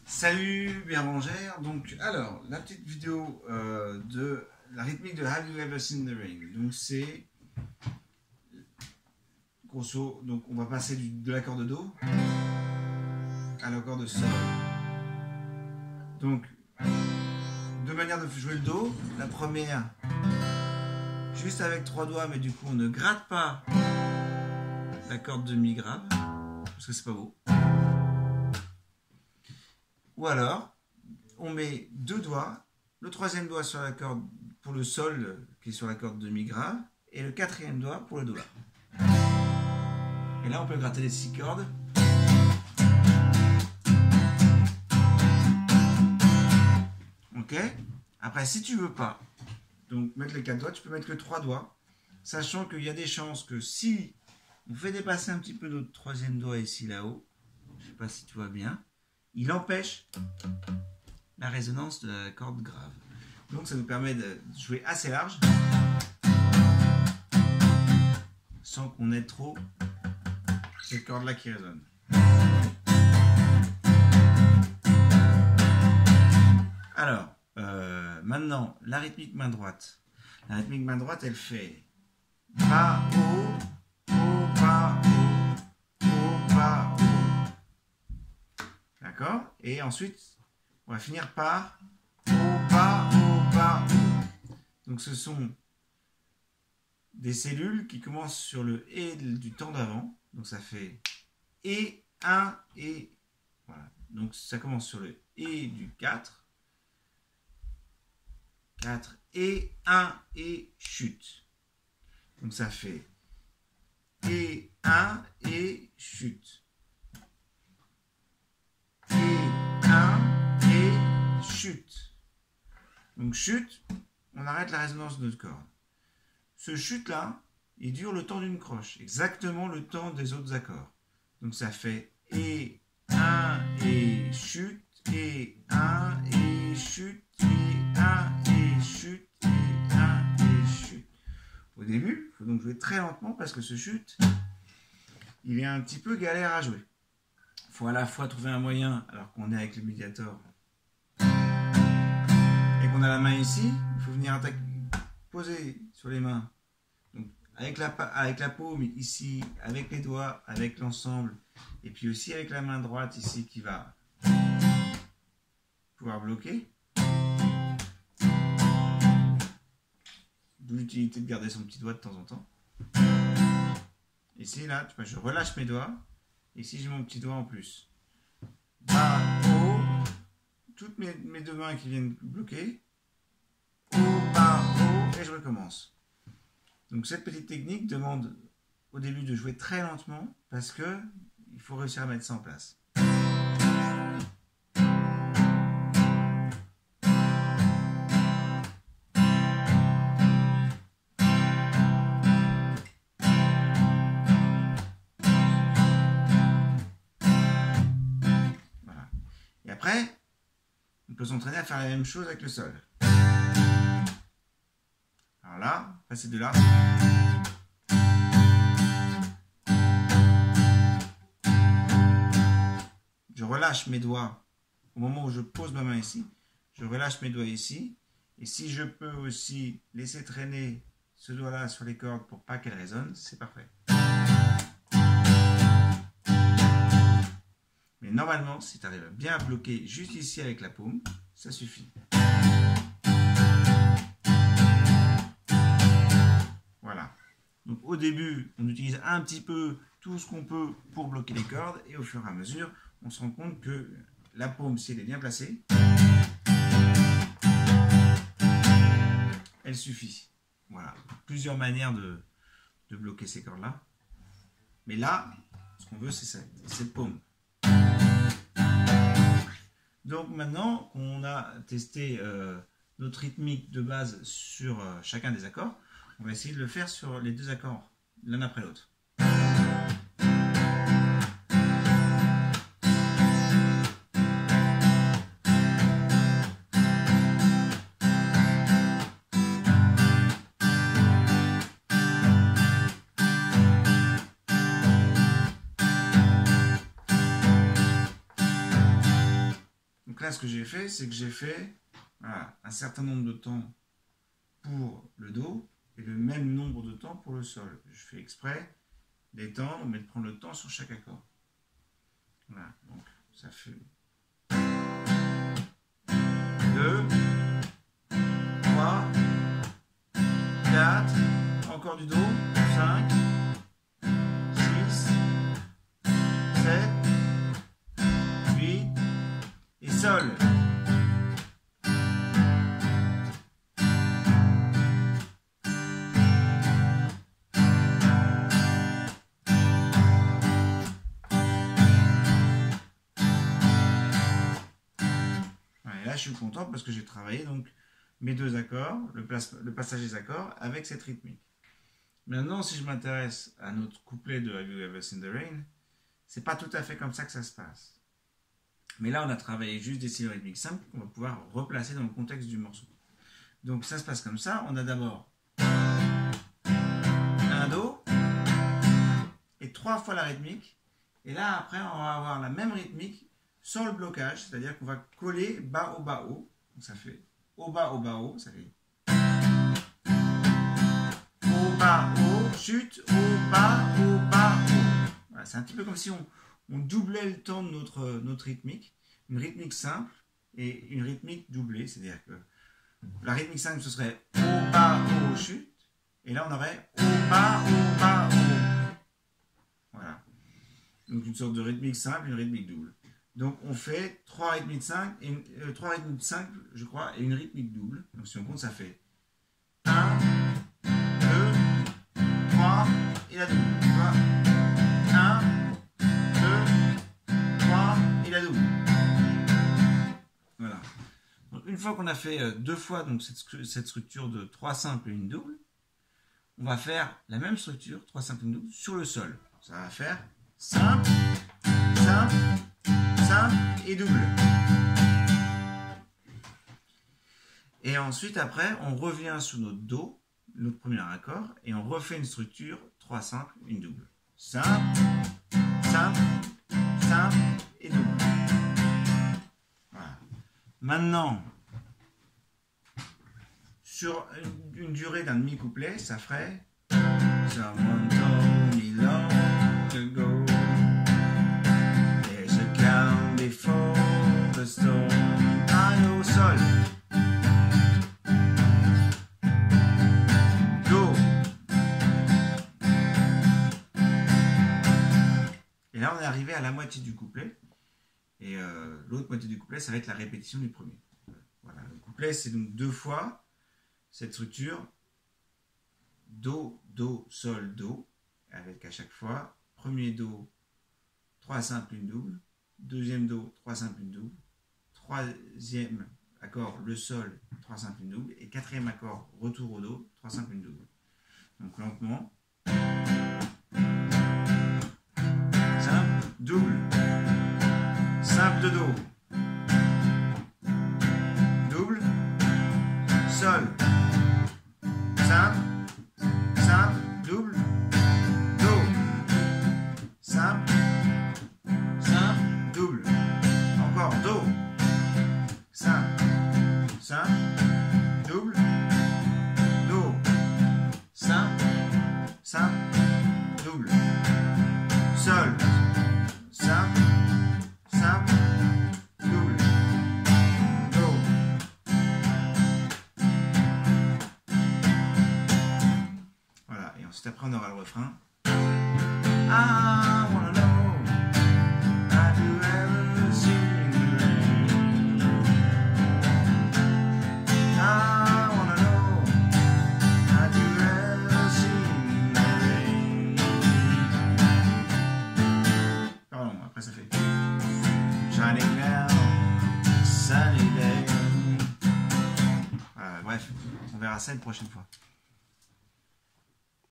Salut Bérangère, donc alors la petite vidéo de la rythmique de Have You Ever Seen the Rain. Donc c'est grosso, donc on va passer de l'accord de Do à l'accord de Sol. Donc deux manières de jouer le Do. La première, juste avec trois doigts, mais du coup on ne gratte pas la corde de Mi grave, parce que c'est pas beau. Ou alors, on met deux doigts, le troisième doigt sur la corde pour le Sol, qui est sur la corde de Mi grave, et le quatrième doigt pour le Do là. Et là, on peut gratter les six cordes. Ok. Après, si tu veux pas, donc mettre les quatre doigts, tu peux mettre que trois doigts, sachant qu'il y a des chances que si on fait dépasser un petit peu notre troisième doigt ici là-haut, je sais pas si tu vois bien, il empêche la résonance de la corde grave. Donc ça nous permet de jouer assez large sans qu'on ait trop cette corde là qui résonne. Alors maintenant la rythmique main droite. La rythmique main droite, elle fait Fa, O, Fa, O, Fa, O. D'accord? Et ensuite, on va finir par O, Fa, O, Fa, O. Donc ce sont des cellules qui commencent sur le Et du temps d'avant. Donc ça fait Et, 1, et voilà. Donc ça commence sur le Et du 4. 4, et 1, et chute. Donc ça fait Et, 1, et chute. Et 1, et chute. Donc chute, on arrête la résonance de notre corde. Ce chute là, il dure le temps d'une croche, exactement le temps des autres accords. Donc ça fait Et 1, et chute, et 1, et chute, et 1, et chute, et 1, et chute. Au début, il faut donc jouer très lentement parce que ce chute, il est un petit peu galère à jouer. Il faut à la fois trouver un moyen, alors qu'on est avec le médiator et qu'on a la main ici, il faut venir poser sur les mains. Donc, avec la paume ici, avec les doigts, avec l'ensemble, et puis aussi avec la main droite ici qui va pouvoir bloquer. D'où l'utilité de garder son petit doigt de temps en temps. Ici, là, tu vois, je relâche mes doigts. Ici, j'ai mon petit doigt en plus. Bas, haut. Toutes mes deux mains qui viennent bloquer. Haut, bas, haut. Et je recommence. Donc, cette petite technique demande au début de jouer très lentement parce que il faut réussir à mettre ça en place. Après, on peut s'entraîner à faire la même chose avec le Sol. Alors là, passer de là. Je relâche mes doigts au moment où je pose ma main ici. Je relâche mes doigts ici. Et si je peux aussi laisser traîner ce doigt-là sur les cordes pour pas qu'elles résonnent, c'est parfait. Mais normalement, si tu arrives bien à bloquer juste ici avec la paume, ça suffit. Voilà. Donc au début, on utilise un petit peu tout ce qu'on peut pour bloquer les cordes et au fur et à mesure, on se rend compte que la paume, si elle est bien placée, elle suffit. Voilà. Plusieurs manières de bloquer ces cordes-là. Mais là, ce qu'on veut, c'est cette paume. Donc maintenant qu'on a testé notre rythmique de base sur chacun des accords, on va essayer de le faire sur les deux accords, l'un après l'autre. Donc là, ce que j'ai fait, c'est que j'ai fait voilà, un certain nombre de temps pour le Do et le même nombre de temps pour le Sol. Je fais exprès d'étendre, mais de prendre le temps sur chaque accord. Voilà, donc ça fait 2, 3, 4, encore du Do, 5, 6, 7, 8 et Sol. Là, je suis content parce que j'ai travaillé donc mes deux accords, le passage des accords avec cette rythmique. Maintenant, si je m'intéresse à notre couplet de Have You Ever Seen the Rain, c'est pas tout à fait comme ça que ça se passe. Mais là, on a travaillé juste des signes rythmiques simples qu'on va pouvoir replacer dans le contexte du morceau. Donc ça se passe comme ça. On a d'abord un Do et 3 fois la rythmique. Et là, après, on va avoir la même rythmique sans le blocage, c'est-à-dire qu'on va coller bas, haut, donc ça fait haut, bas, haut, ça fait haut, bas, haut, chute, haut, bas, haut. Voilà, c'est un petit peu comme si on doublait le temps de notre rythmique, une rythmique simple et une rythmique doublée, c'est-à-dire que la rythmique simple ce serait haut, bas, haut, chute, et là on aurait haut, bas, haut. Voilà. Donc une sorte de rythmique simple, une rythmique double. Donc on fait 3 rythmiques simples, je crois, et une rythmique double. Donc si on compte, ça fait 1, 2, 3 et la double. 1, 2, 3 et la double. Voilà. Donc une fois qu'on a fait 2 fois donc, cette structure de 3 simples et une double, on va faire la même structure, 3 simples et une double, sur le sol. Ça va faire simple, simple et double. Et ensuite, après, on revient sur notre Do, notre premier accord, et on refait une structure 3 simples, une double. Simple, simple et double. Voilà. Maintenant, sur une durée d'un demi-couplet, ça ferait Someone told me long ago there's a calm before the storm. I know Sol, Do. Et là on est arrivé à la moitié du couplet. Et l'autre moitié du couplet, ça va être la répétition du premier. Voilà, le couplet c'est donc 2 fois cette structure Do, Do, Sol, Do, avec à chaque fois, premier Do, 3 simples, une double, deuxième Do, 3 simples, une double, troisième accord, le Sol, 3 simples, une double, et quatrième accord, retour au Do, 3 simples, une double. Donc lentement, simple, double, simple de Do, double, Sol, simple, double, Do, simple, double, encore Do, simple, double, Do, simple, double, Sol, simple, double, Do. Voilà, et ensuite après on aura le refrain. I wanna know, have you ever seen the rain? I wanna know, have you ever seen the rain? Pardon, après ça fait Shining down, sunny day. Bref, on verra ça une prochaine fois.